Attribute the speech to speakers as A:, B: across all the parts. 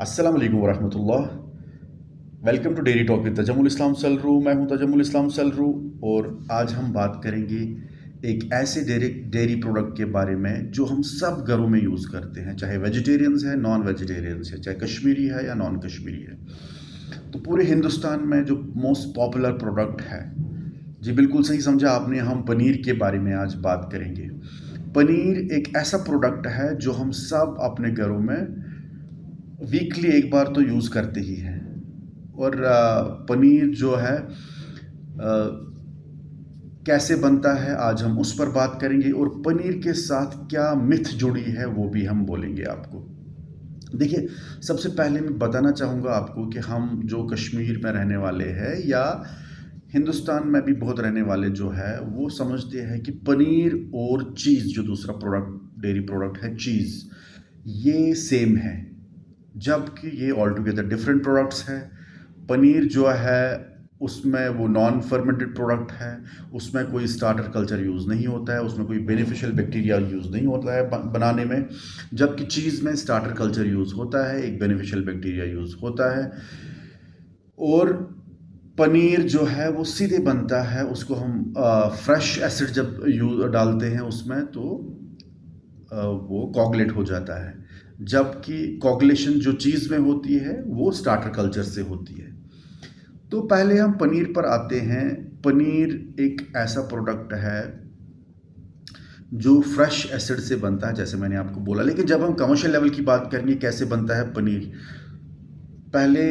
A: अस्सलाम वालेकुम वरहमतुल्लाह। Welcome to dairy talk with Tajammul Islam Salroo. मैं हूं तजम्मुल इस्लाम सलरू और आज हम बात करेंगे एक ऐसे डेरी डेरी प्रोडक्ट के बारे में जो हम सब घरों में यूज़ करते हैं, चाहे वेजिटेरियंस है, नॉन वेजिटेरियंस है, चाहे कश्मीरी है या नॉन कश्मीरी है। तो पूरे हिंदुस्तान में जो मोस्ट पॉपुलर प्रोडक्ट है, जी बिल्कुल सही समझा आपने, हम पनीर के बारे में आज बात करेंगे। पनीर एक ऐसा प्रोडक्ट है जो हम सब अपने घरों में वीकली एक बार तो यूज़ करते ही हैं। और पनीर जो है कैसे बनता है आज हम उस पर बात करेंगे, और पनीर के साथ क्या मिथ जुड़ी है वो भी हम बोलेंगे आपको। देखिए, सबसे पहले मैं बताना चाहूँगा आपको कि हम जो कश्मीर में रहने वाले हैं या हिंदुस्तान में भी बहुत रहने वाले जो है वो समझते हैं कि पनीर और चीज़, जो दूसरा प्रोडक्ट डेयरी प्रोडक्ट है चीज़, ये सेम है, जबकि ये ऑल टुगेदर डिफरेंट प्रोडक्ट्स हैं। पनीर जो है उसमें वो नॉन फर्मेंटेड प्रोडक्ट है, उसमें कोई स्टार्टर कल्चर यूज़ नहीं होता है, उसमें कोई बेनिफिशियल बैक्टीरिया यूज़ नहीं होता है बनाने में, जबकि चीज़ में स्टार्टर कल्चर यूज़ होता है, एक बेनिफिशियल बैक्टीरिया यूज़ होता है। और पनीर जो है वो सीधे बनता है, उसको हम फ्रेश एसिड जब डालते हैं उसमें तो वो कॉगुलेट हो जाता है, जबकि कॉगुलेशन जो चीज़ में होती है वो स्टार्टर कल्चर से होती है। तो पहले हम पनीर पर आते हैं। पनीर एक ऐसा प्रोडक्ट है जो फ्रेश एसिड से बनता है, जैसे मैंने आपको बोला। लेकिन जब हम कमर्शियल लेवल की बात करेंगे कैसे बनता है पनीर, पहले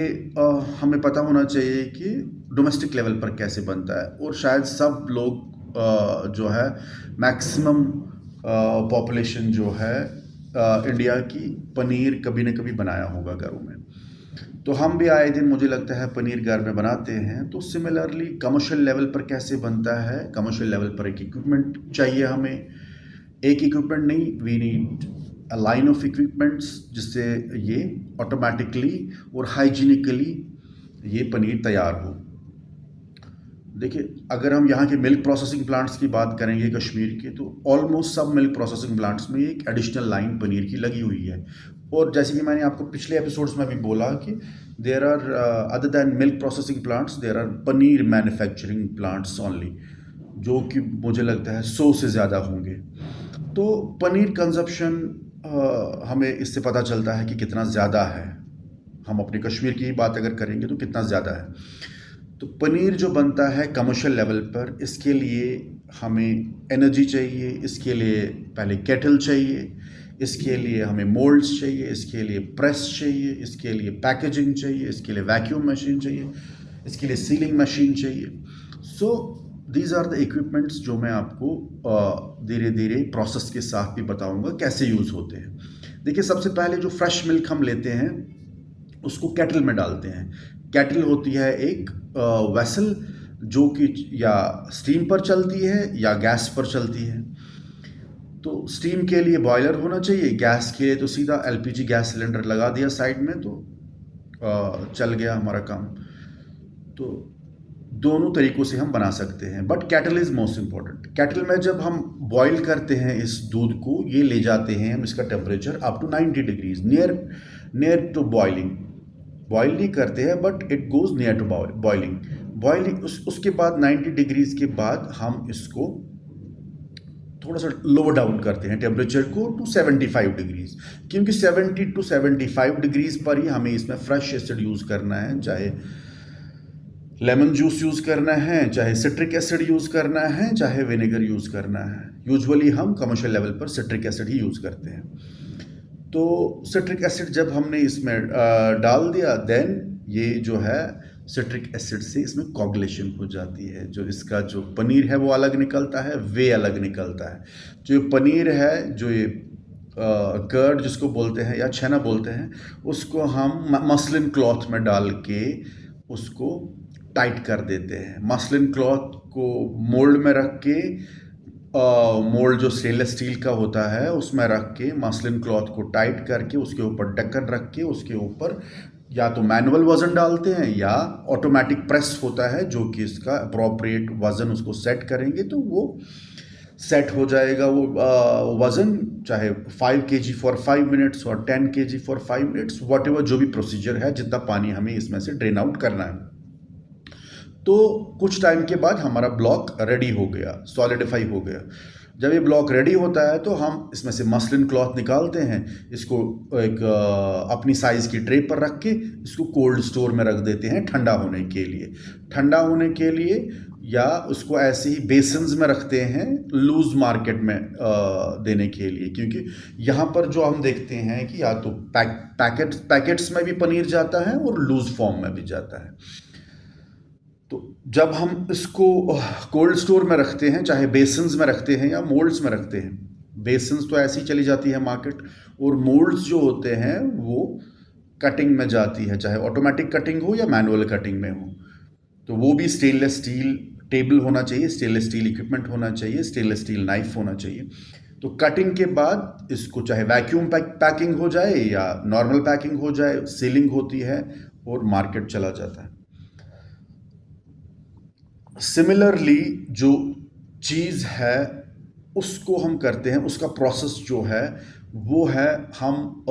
A: हमें पता होना चाहिए कि डोमेस्टिक लेवल पर कैसे बनता है। और शायद सब लोग जो है मैक्सिमम पॉपुलेशन जो है इंडिया की, पनीर कभी न कभी बनाया होगा घरों में। तो हम भी आए दिन मुझे लगता है पनीर घर में बनाते हैं। तो सिमिलरली कमर्शियल लेवल पर कैसे बनता है, कमर्शियल लेवल पर एक इक्विपमेंट चाहिए हमें। एक इक्विपमेंट नहीं, we need a line of equipments जिससे ये ऑटोमेटिकली और हाइजीनिकली ये पनीर तैयार हो। देखिए, अगर हम यहाँ के मिल्क प्रोसेसिंग प्लांट्स की बात करेंगे कश्मीर के, तो ऑलमोस्ट सब मिल्क प्रोसेसिंग प्लांट्स में एक एडिशनल लाइन पनीर की लगी हुई है। और जैसे कि मैंने आपको पिछले एपिसोड्स में भी बोला कि there are other than milk processing plants, there are paneer manufacturing plants only, जो कि मुझे लगता है 100 से ज़्यादा होंगे। तो पनीर कंजप्शन हमें इससे पता चलता है कि कितना ज़्यादा है। हम अपने कश्मीर की ही बात अगर करेंगे तो कितना ज़्यादा है। तो पनीर जो बनता है कमर्शियल लेवल पर, इसके लिए हमें एनर्जी चाहिए, इसके लिए पहले केटल चाहिए, इसके लिए हमें मोल्ड्स चाहिए, इसके लिए प्रेस चाहिए, इसके लिए पैकेजिंग चाहिए, इसके लिए वैक्यूम मशीन चाहिए, इसके लिए सीलिंग मशीन चाहिए। So these are the equipments जो मैं आपको धीरे धीरे प्रोसेस के साथ भी बताऊंगा कैसे यूज़ होते हैं। देखिए, सबसे पहले जो फ्रेश मिल्क हम लेते हैं उसको केटल में डालते हैं। केटल होती है एक वेसल जो कि या स्टीम पर चलती है या गैस पर चलती है। तो स्टीम के लिए बॉयलर होना चाहिए, गैस के लिए तो सीधा एलपीजी गैस सिलेंडर लगा दिया साइड में, तो चल गया हमारा काम। तो दोनों तरीक़ों से हम बना सकते हैं, but kettle is most important. Kettle में जब हम बॉईल करते हैं इस दूध को, ये ले जाते हैं हम इसका temperature up to 90 degrees, near to boiling. Boil नहीं करते हैं but it goes near to boiling. उसके बाद 90 डिग्रीज के बाद हम इसको थोड़ा सा लोअर डाउन करते हैं टेम्परेचर को टू 75 डिग्रीज, क्योंकि 70 टू 75 डिग्रीज पर ही हमें इसमें फ्रेश एसिड यूज़ करना है, चाहे लेमन जूस यूज़ करना है, चाहे सिट्रिक एसिड यूज़ करना है, चाहे विनेगर यूज़ करना है। यूजुअली हम कमर्शियल लेवल पर सिट्रिक एसिड ही यूज़ करते हैं। तो सिट्रिक एसिड जब हमने इसमें डाल दिया, देन ये जो है सिट्रिक एसिड से इसमें कोगुलेशन हो जाती है। जो इसका जो पनीर है वो अलग निकलता है, वे अलग निकलता है। जो ये पनीर है, जो ये कर्ड जिसको बोलते हैं या छेना बोलते हैं, उसको हम मसलिन क्लॉथ में डाल के उसको टाइट कर देते हैं। मसलिन क्लॉथ को मोल्ड में रख के, मोल्ड जो स्टेनलेस स्टील का होता है उसमें रख के मसलिन क्लॉथ को टाइट करके उसके ऊपर ढक्कन रख के उसके ऊपर या तो मैनुअल वज़न डालते हैं या ऑटोमेटिक प्रेस होता है जो कि इसका अप्रोप्रिएट वज़न उसको सेट करेंगे तो वो सेट हो जाएगा वो वज़न, चाहे 5 केजी फॉर 5 मिनट्स और 10 केजी फॉर 5 मिनट्स, व्हाटएवर जो भी प्रोसीजर है, जितना पानी हमें इसमें से ड्रेन आउट करना है। तो कुछ टाइम के बाद हमारा ब्लॉक रेडी हो गया, सॉलिडिफाई हो गया। जब ये ब्लॉक रेडी होता है तो हम इसमें से मसलिन क्लॉथ निकालते हैं, इसको एक अपनी साइज़ की ट्रे पर रख के इसको कोल्ड स्टोर में रख देते हैं ठंडा होने के लिए। ठंडा होने के लिए या उसको ऐसे ही बेसन्स में रखते हैं लूज़ मार्केट में देने के लिए, क्योंकि यहाँ पर जो हम देखते हैं कि या तो पैकेट्स में भी पनीर जाता है और लूज़ फॉर्म में भी जाता है। तो जब हम इसको कोल्ड स्टोर में रखते हैं, चाहे बेसन्स में रखते हैं या मोल्ड्स में रखते हैं, बेसन्स तो ऐसी चली जाती है मार्केट, और मोल्ड्स जो होते हैं वो कटिंग में जाती है, चाहे ऑटोमेटिक कटिंग हो या मैनुअल कटिंग में हो। तो वो भी स्टेनलेस स्टील टेबल होना चाहिए, स्टेनलेस स्टील इक्विपमेंट होना चाहिए, स्टेनलेस स्टील नाइफ होना चाहिए। तो कटिंग के बाद इसको चाहे वैक्यूम पैकिंग हो जाए या नॉर्मल पैकिंग हो जाए, सीलिंग होती है और मार्केट चला जाता है। सिमिलरली जो चीज़ है उसको हम करते हैं, उसका प्रोसेस जो है वो है, हम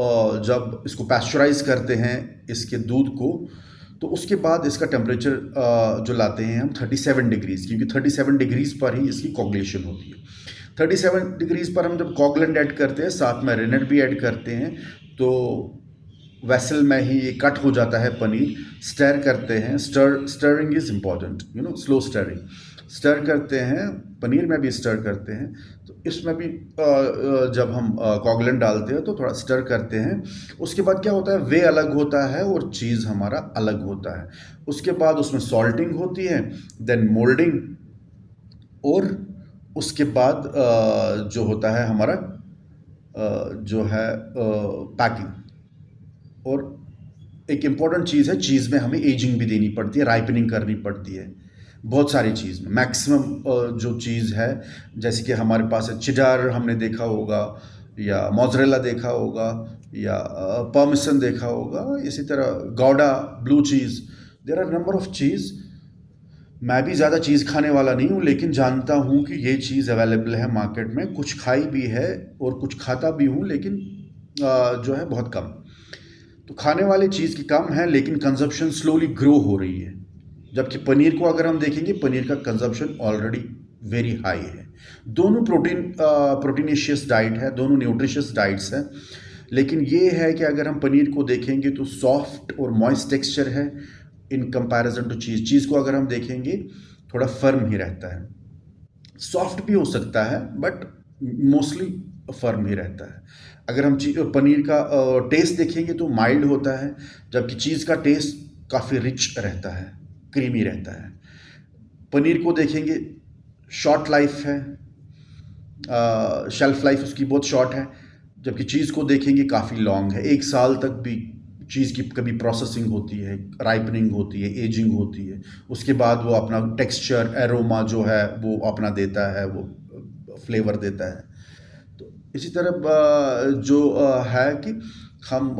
A: जब इसको पैस्चराइज करते हैं इसके दूध को, तो उसके बाद इसका टेम्परेचर जो लाते हैं हम 37 डिग्रीज़, क्योंकि 37 डिग्रीज़ पर ही इसकी कॉगुलेशन होती है। 37 डिग्रीज़ पर हम जब कॉगुलेंट ऐड करते हैं, साथ में रेनेट भी ऐड करते हैं, तो वेसल में ही ये कट हो जाता है पनीर। स्टर करते हैं, stirring is important, slow stirring. Stir करते हैं, पनीर में भी स्टर करते हैं, तो इसमें भी जब हम कॉगुलेंट डालते हैं तो थोड़ा स्टर करते हैं। उसके बाद क्या होता है, वे अलग होता है और चीज़ हमारा अलग होता है। उसके बाद उसमें सॉल्टिंग होती है, देन मोल्डिंग, और उसके बाद जो होता है हमारा जो है पैकिंग। और एक इम्पॉर्टेंट चीज़ है, चीज़ में हमें एजिंग भी देनी पड़ती है, राइपनिंग करनी पड़ती है बहुत सारी चीज़ में। मैक्सिमम जो चीज़ है, जैसे कि हमारे पास है चिडार हमने देखा होगा, या मोज़रेला देखा होगा, या पार्मेसन देखा होगा, इसी तरह Gouda, blue cheese, there are number of cheese. मैं भी ज़्यादा चीज़ खाने वाला नहीं हूँ, लेकिन जानता हूँ कि ये चीज़ अवेलेबल है मार्केट में। कुछ खाई भी है और कुछ खाता भी हूँ, लेकिन जो है बहुत कम। तो खाने वाली चीज़ की कम है, लेकिन कंजप्शन स्लोली ग्रो हो रही है। जबकि पनीर को अगर हम देखेंगे, पनीर का कंजप्शन ऑलरेडी वेरी हाई है। दोनों प्रोटीनिशियस डाइट है, दोनों न्यूट्रिशियस डाइट्स हैं, लेकिन ये है कि अगर हम पनीर को देखेंगे तो सॉफ्ट और मॉइस्ट टेक्सचर है इन कंपैरिजन टू चीज़। चीज़ को अगर हम देखेंगे थोड़ा फर्म ही रहता है, सॉफ्ट भी हो सकता है बट मोस्टली फर्म ही रहता है। अगर हम पनीर का टेस्ट देखेंगे तो माइल्ड होता है, जबकि चीज़ का टेस्ट काफ़ी रिच रहता है, क्रीमी रहता है। पनीर को देखेंगे, शॉर्ट लाइफ है, शेल्फ लाइफ उसकी बहुत शॉर्ट है, जबकि चीज़ को देखेंगे काफ़ी लॉन्ग है। 1 साल तक भी चीज़ की कभी प्रोसेसिंग होती है, राइपनिंग होती है, एजिंग होती है, उसके बाद वो अपना टेक्सचर, एरोमा जो है वो अपना देता है, वो फ्लेवर देता है। तो इसी तरह जो है कि हम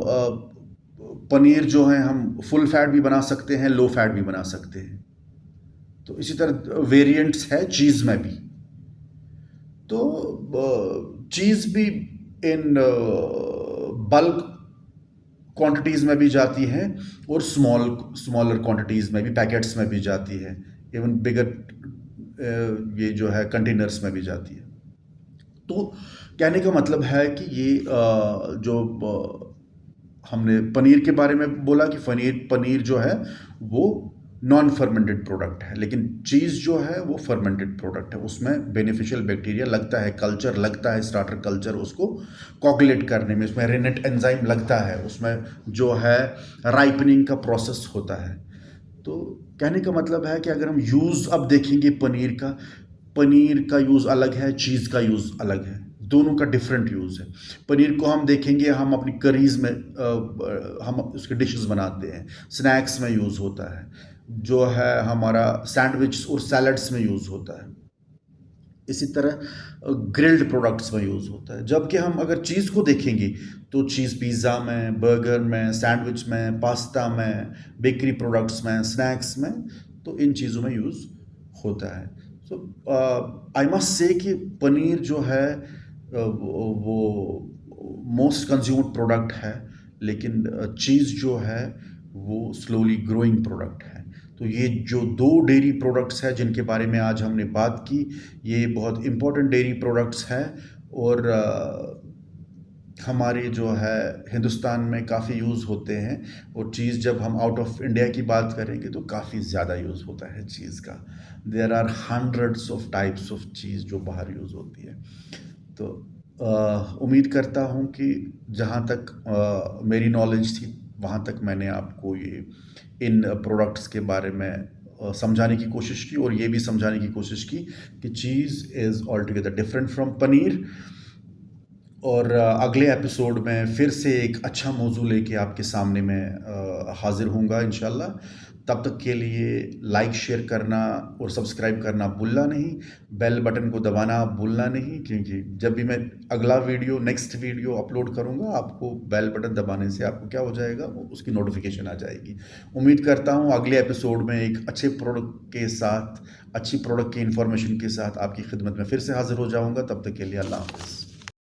A: पनीर जो है हम फुल फैट भी बना सकते हैं, लो फैट भी बना सकते हैं। तो इसी तरह वेरिएंट्स है चीज़ में भी। तो चीज़ भी इन बल्क क्वांटिटीज़ में भी जाती है और स्मॉलर क्वांटिटीज़ में भी, पैकेट्स में भी जाती है, इवन बिगर ये जो है कंटेनर्स में भी जाती है। तो कहने का मतलब है कि ये जो हमने पनीर के बारे में बोला कि पनीर जो है वो नॉन फर्मेंटेड प्रोडक्ट है, लेकिन चीज़ जो है वो फर्मेंटेड प्रोडक्ट है। उसमें बेनिफिशियल बैक्टीरिया लगता है, कल्चर लगता है, स्टार्टर कल्चर उसको कॉगुलेट करने में, उसमें रेनेट एंजाइम लगता है, उसमें जो है राइपनिंग का प्रोसेस होता है। तो कहने का मतलब है कि अगर हम यूज़ अब देखेंगे पनीर का यूज़ अलग है, चीज़ का यूज़ अलग है, दोनों का डिफरेंट यूज़ है। पनीर को हम देखेंगे, हम अपनी करीज़ में हम उसके डिशेस बनाते हैं, स्नैक्स में यूज़ होता है, जो है हमारा सैंडविच और सैलड्स में यूज़ होता है। इसी तरह ग्रिल्ड प्रोडक्ट्स में यूज़ होता है। जबकि हम अगर चीज़ को देखेंगे तो चीज़ पिज़्ज़ा में, बर्गर में, सैंडविच में, पास्ता में, बेकरी प्रोडक्ट्स में, स्नैक्स में, तो इन चीज़ों में यूज़ होता है। सो आई मस्ट से कि पनीर जो है वो मोस्ट कंज्यूम्ड प्रोडक्ट है, लेकिन चीज़ जो है वो स्लोली ग्रोइंग प्रोडक्ट है। तो ये जो 2 डेयरी प्रोडक्ट्स हैं जिनके बारे में आज हमने बात की, ये बहुत इम्पोर्टेंट डेयरी प्रोडक्ट्स हैं और हमारे जो है हिंदुस्तान में काफ़ी यूज़ होते हैं। और चीज़ जब हम आउट ऑफ इंडिया की बात करेंगे तो काफ़ी ज़्यादा यूज़ होता है चीज़ का। There are hundreds of types of cheese जो बाहर यूज़ होती है। तो उम्मीद करता हूँ कि जहाँ तक मेरी नॉलेज थी वहाँ तक मैंने आपको ये इन प्रोडक्ट्स के बारे में समझाने की कोशिश की और ये भी समझाने की कोशिश की कि cheese is all together different from paneer. और अगले एपिसोड में फिर से एक अच्छा मौजू लेके आपके सामने मैं हाज़िर होऊंगा इंशाल्लाह। तब तक के लिए लाइक शेयर करना और सब्सक्राइब करना भूलना नहीं, बेल बटन को दबाना भूलना नहीं, क्योंकि जब भी मैं अगला वीडियो नेक्स्ट वीडियो अपलोड करूंगा आपको बेल बटन दबाने से आपको क्या हो जाएगा, वो उसकी नोटिफिकेशन आ जाएगी। उम्मीद करता हूँ अगले एपिसोड में एक अच्छे प्रोडक्ट के साथ, अच्छी प्रोडक्ट की इन्फॉर्मेशन के साथ आपकी खिदमत में फिर से हाज़िर हो जाऊँगा। तब तक के लिए अल्लाह हाफ़िज़।